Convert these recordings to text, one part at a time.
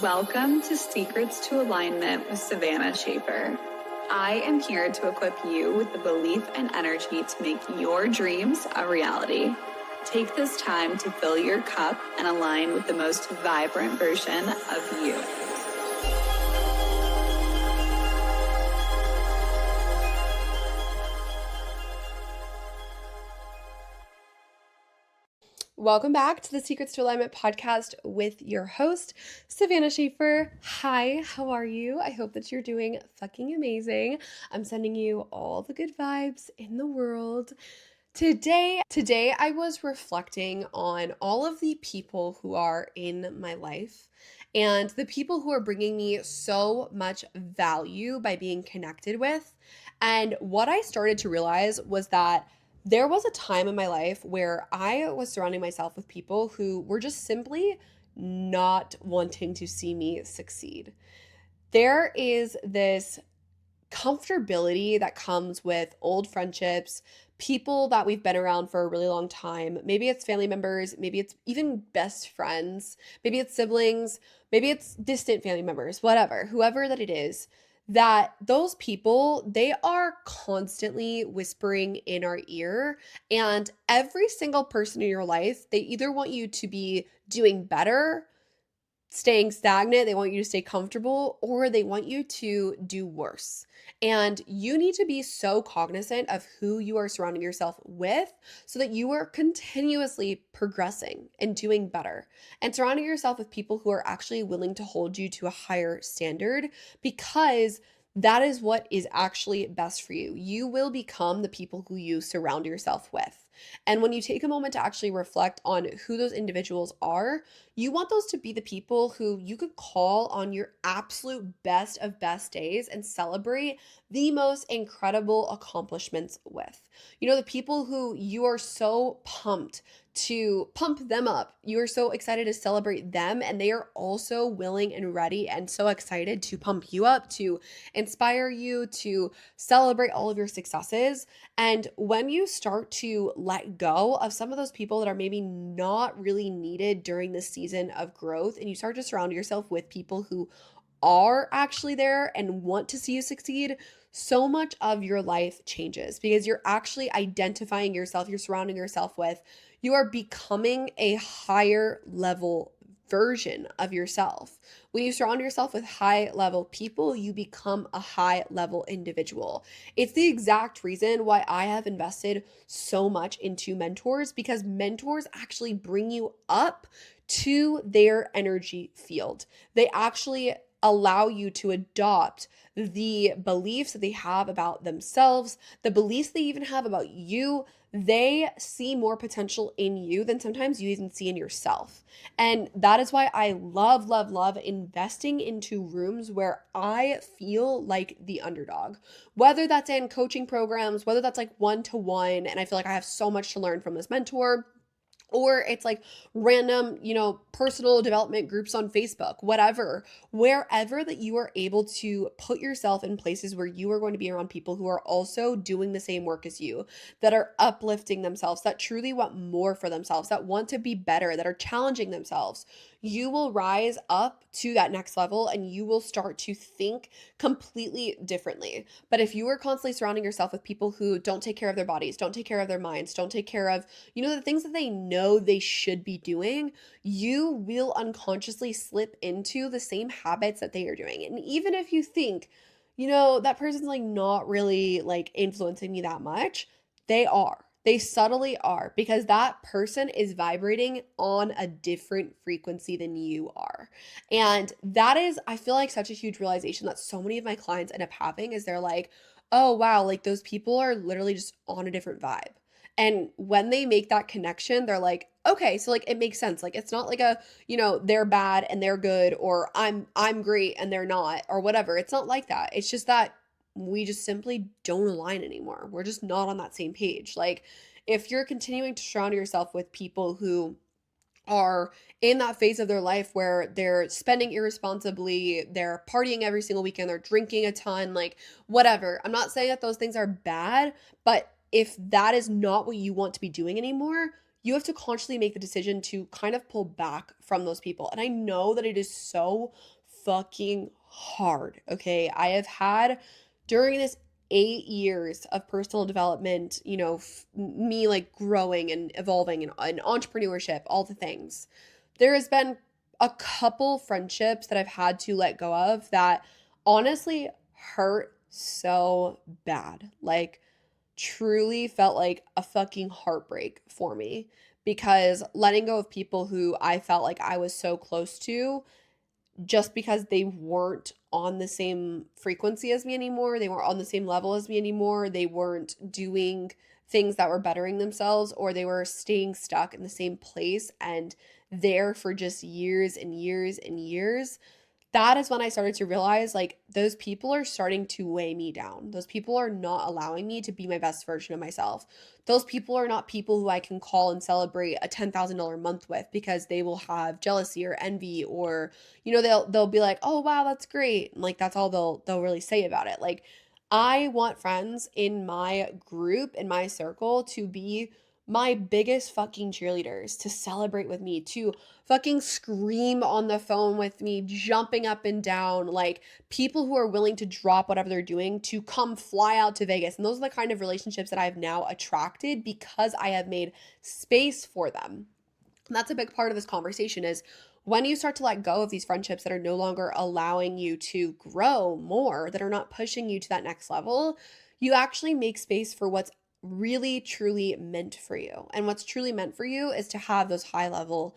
Welcome to Secrets to Alignment with Savannah Schaefer. I am here to equip you with the belief and energy to make your dreams a reality. Take this time to fill your cup and align with the most vibrant version of you. Welcome back to the Secrets to Alignment podcast with your host, Savannah Schaefer. Hi, how are you? I hope that you're doing fucking amazing. I'm sending you all the good vibes in the world. Today I was reflecting on all of the people who are in my life and the people who are bringing me so much value by being connected with. And what I started to realize was that there was a time in my life where I was surrounding myself with people who were just simply not wanting to see me succeed. There is this comfortability that comes with old friendships, people that we've been around for a really long time. Maybe it's family members, maybe it's even best friends, maybe it's siblings, maybe it's distant family members, whatever, whoever that it is, that those people, they are constantly whispering in our ear. And every single person in your life, they either want you to be doing better, staying stagnant, they want you to stay comfortable, or they want you to do worse. And you need to be so cognizant of who you are surrounding yourself with so that you are continuously progressing and doing better, and surrounding yourself with people who are actually willing to hold you to a higher standard, because that is what is actually best for you. You will become the people who you surround yourself with. And when you take a moment to actually reflect on who those individuals are, you want those to be the people who you could call on your absolute best of best days and celebrate the most incredible accomplishments with. You know, the people who you are so pumped to pump them up. You are so excited to celebrate them, and they are also willing and ready and so excited to pump you up, to inspire you, to celebrate all of your successes. And when you start to let go of some of those people that are maybe not really needed during this season of growth, and you start to surround yourself with people who are actually there and want to see you succeed, so much of your life changes, because you're actually identifying yourself, you're surrounding yourself with, you are becoming a higher level version of yourself. When you surround yourself with high level people, you become a high level individual. It's the exact reason why I have invested so much into mentors, because mentors actually bring you up to their energy field. They actually allow you to adopt the beliefs that they have about themselves, the beliefs they even have about you. They see more potential in you than sometimes you even see in yourself. And that is why I love, love, love investing into rooms where I feel like the underdog. Whether that's in coaching programs, whether that's like one-to-one, and I feel like I have so much to learn from this mentor, or it's like random, personal development groups on Facebook, whatever, wherever that you are able to put yourself in places where you are going to be around people who are also doing the same work as you, that are uplifting themselves, that truly want more for themselves, that want to be better, that are challenging themselves. You will rise up to that next level and you will start to think completely differently. But if you are constantly surrounding yourself with people who don't take care of their bodies, don't take care of their minds, don't take care of, the things that they know they should be doing, you will unconsciously slip into the same habits that they are doing. And even if you think, that person's like not really like influencing me that much, they are. They subtly are, because that person is vibrating on a different frequency than you are. And that is, I feel like, such a huge realization that so many of my clients end up having, is they're like, oh wow, like those people are literally just on a different vibe. And when they make that connection, they're like, okay, so like it makes sense. Like it's not like a, they're bad and they're good, or I'm great and they're not, or whatever. It's not like that. It's just that we just simply don't align anymore. We're just not on that same page. Like if you're continuing to surround yourself with people who are in that phase of their life where they're spending irresponsibly, they're partying every single weekend, they're drinking a ton, like whatever. I'm not saying that those things are bad, but if that is not what you want to be doing anymore, you have to consciously make the decision to kind of pull back from those people. And I know that it is so fucking hard, okay? I have had during this 8 years of personal development, me like growing and evolving and entrepreneurship, all the things. There has been a couple friendships that I've had to let go of that honestly hurt so bad. Like, truly felt like a fucking heartbreak for me because letting go of people who I felt like I was so close to just because they weren't on the same frequency as me anymore, they weren't on the same level as me anymore, they weren't doing things that were bettering themselves, or they were staying stuck in the same place and there for just years and years and years. That is when I started to realize like those people are starting to weigh me down. Those people are not allowing me to be my best version of myself. Those people are not people who I can call and celebrate a $10,000 month with because they will have jealousy or envy, or they'll be like, "Oh wow, that's great." And like that's all they'll really say about it. Like, I want friends in my group, in my circle, to be my biggest fucking cheerleaders, to celebrate with me, to fucking scream on the phone with me, jumping up and down, like people who are willing to drop whatever they're doing to come fly out to Vegas. And those are the kind of relationships that I've now attracted because I have made space for them. And that's a big part of this conversation is when you start to let go of these friendships that are no longer allowing you to grow more, that are not pushing you to that next level, you actually make space for what's really truly meant for you. And what's truly meant for you is to have those high level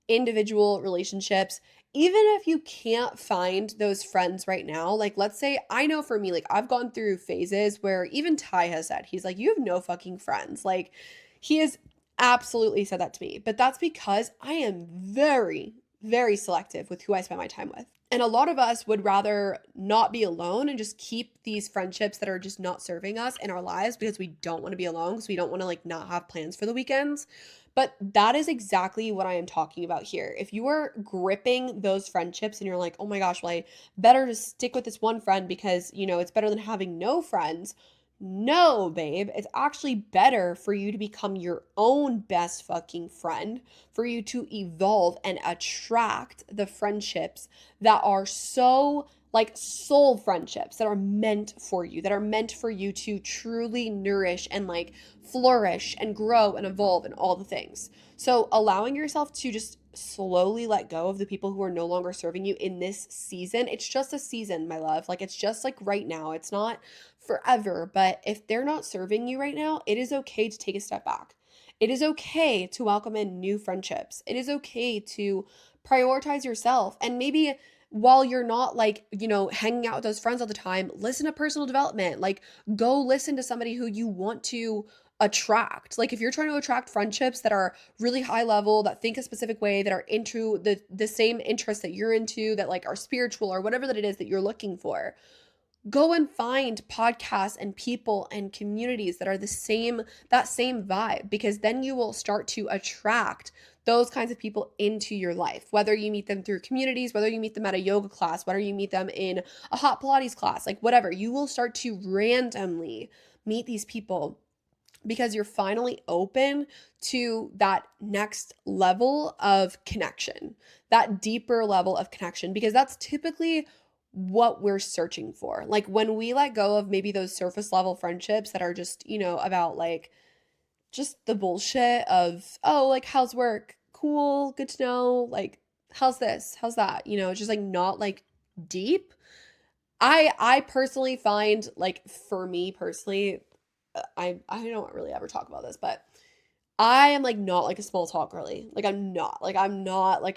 individual relationships. Even if you can't find those friends right now, like let's say, I know for me, like I've gone through phases where even Ty has said, he's like, "You have no fucking friends." Like, he has absolutely said that to me, but that's because I am very, very selective with who I spend my time with. And a lot of us would rather not be alone and just keep these friendships that are just not serving us in our lives because we don't want to be alone, because we don't want to like not have plans for the weekends. But that is exactly what I am talking about here. If you are gripping those friendships and you're like, "Oh my gosh, well, I better just stick with this one friend because, it's better than having no friends." No, babe, it's actually better for you to become your own best fucking friend, for you to evolve and attract the friendships that are so like soul friendships that are meant for you, that are meant for you to truly nourish and like flourish and grow and evolve and all the things. So allowing yourself to just slowly let go of the people who are no longer serving you in this season. It's just a season, my love. Like, it's just like right now. It's not forever, but if they're not serving you right now, it is okay to take a step back. It is okay to welcome in new friendships. It is okay to prioritize yourself. And maybe while you're not like, hanging out with those friends all the time, listen to personal development. Like, go listen to somebody who you want to attract. Like, if you're trying to attract friendships that are really high level, that think a specific way, that are into the same interests that you're into, that like are spiritual or whatever that it is that you're looking for, go and find podcasts and people and communities that are that same vibe, because then you will start to attract those kinds of people into your life, whether you meet them through communities, whether you meet them at a yoga class, whether you meet them in a hot Pilates class, like whatever. You will start to randomly meet these people because you're finally open to that next level of connection, that deeper level of connection, because that's typically what we're searching for. Like, when we let go of maybe those surface level friendships that are just, about like just the bullshit of, "Oh, like, how's work? Cool, good to know. Like, how's this? How's that?" It's just like not like deep. I personally find, like, for me personally, I don't really ever talk about this, but I am like not like a small talk girly. Like, I'm not like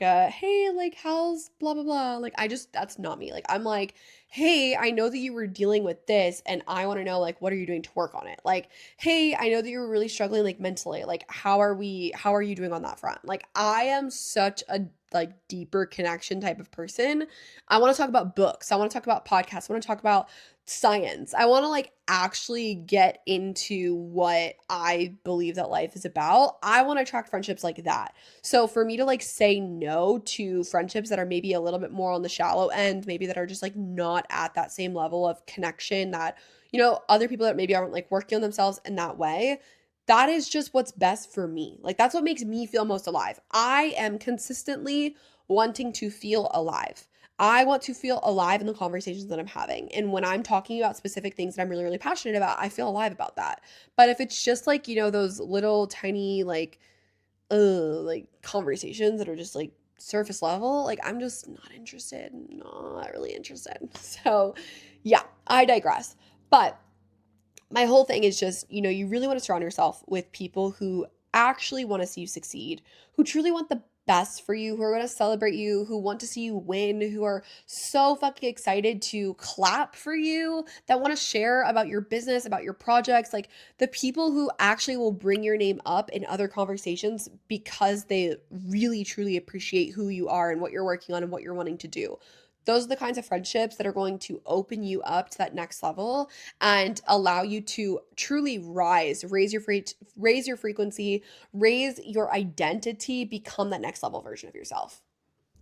a, "Hey, like, how's blah blah blah." Like, that's not me. Like, I'm like, "Hey, I know that you were dealing with this and I want to know, like, what are you doing to work on it?" Like, "Hey, I know that you were really struggling like mentally. Like, how are you doing on that front?" Like, I am such a like deeper connection type of person. I want to talk about books. I want to talk about podcasts. I want to talk about science. I want to like actually get into what I believe that life is about. I want to attract friendships like that. So for me to like say no to friendships that are maybe a little bit more on the shallow end, maybe that are just like not at that same level of connection that, other people that maybe aren't like working on themselves in that way, that is just what's best for me. Like, that's what makes me feel most alive. I am consistently wanting to feel alive. I want to feel alive in the conversations that I'm having. And when I'm talking about specific things that I'm really, really passionate about, I feel alive about that. But if it's just like, those little tiny like conversations that are just like surface level, like I'm just not really interested. So yeah, I digress. But my whole thing is just, you really want to surround yourself with people who actually want to see you succeed, who truly want the best for you, who are going to celebrate you, who want to see you win, who are so fucking excited to clap for you, that want to share about your business, about your projects, like the people who actually will bring your name up in other conversations because they really truly appreciate who you are and what you're working on and what you're wanting to do. Those are the kinds of friendships that are going to open you up to that next level and allow you to truly raise your frequency, raise your identity, become that next level version of yourself.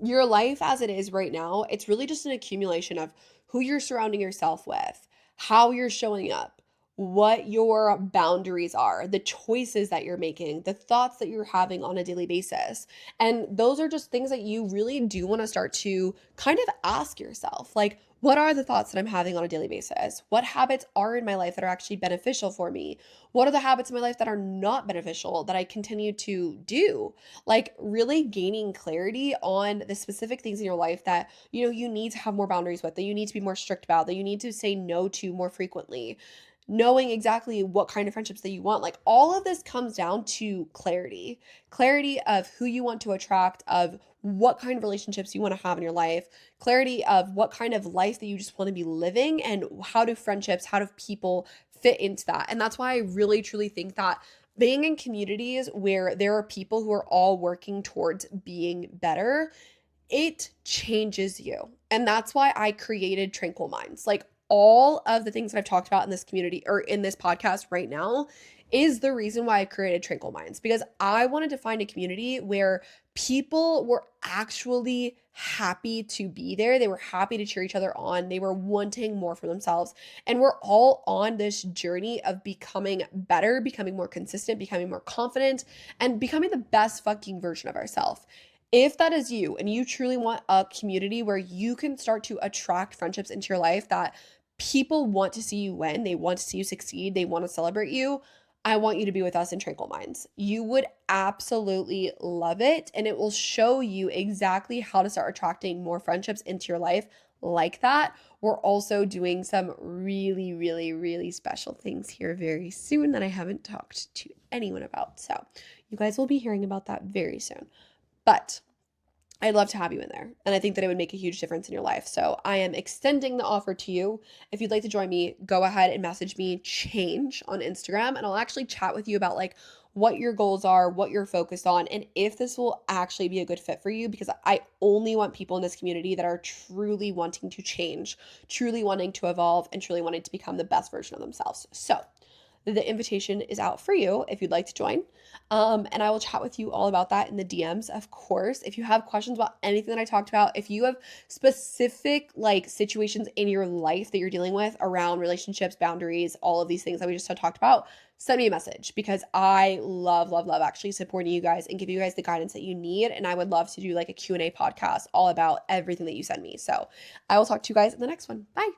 Your life as it is right now, it's really just an accumulation of who you're surrounding yourself with, how you're showing up, what your boundaries are, the choices that you're making, the thoughts that you're having on a daily basis. And those are just things that you really do want to start to kind of ask yourself, like, what are the thoughts that I'm having on a daily basis? What habits are in my life that are actually beneficial for me? What are the habits in my life that are not beneficial that I continue to do? Like, really gaining clarity on the specific things in your life that, you need to have more boundaries with, that you need to be more strict about, that you need to say no to more frequently. Knowing exactly what kind of friendships that you want. Like, all of this comes down to clarity of who you want to attract, of what kind of relationships you want to have in your life, clarity of what kind of life that you just want to be living, and how do friendships, how do people fit into that. And that's why I really truly think that being in communities where there are people who are all working towards being better, it changes you. And that's why I created Tranquil Minds. Like, all of the things that I've talked about in this community or in this podcast right now is the reason why I created Tranquil Minds, because I wanted to find a community where people were actually happy to be there. They were happy to cheer each other on. They were wanting more for themselves. And we're all on this journey of becoming better, becoming more consistent, becoming more confident, and becoming the best fucking version of ourselves. If that is you and you truly want a community where you can start to attract friendships into your life that people want to see you win, they want to see you succeed, they want to celebrate you, I want you to be with us in Tranquil Minds. You would absolutely love it, and it will show you exactly how to start attracting more friendships into your life like that. We're also doing some really, really, really special things here very soon that I haven't talked to anyone about. So you guys will be hearing about that very soon. But I'd love to have you in there. And I think that it would make a huge difference in your life. So I am extending the offer to you. If you'd like to join me, go ahead and message me change on Instagram, and I'll actually chat with you about like what your goals are, what you're focused on, and if this will actually be a good fit for you, because I only want people in this community that are truly wanting to change, truly wanting to evolve, and truly wanting to become the best version of themselves. So the invitation is out for you if you'd like to join. And I will chat with you all about that in the DMs, of course. If you have questions about anything that I talked about, if you have specific like situations in your life that you're dealing with around relationships, boundaries, all of these things that we just talked about, send me a message, because I love, love, love actually supporting you guys and give you guys the guidance that you need. And I would love to do like a Q&A podcast all about everything that you send me. So I will talk to you guys in the next one. Bye.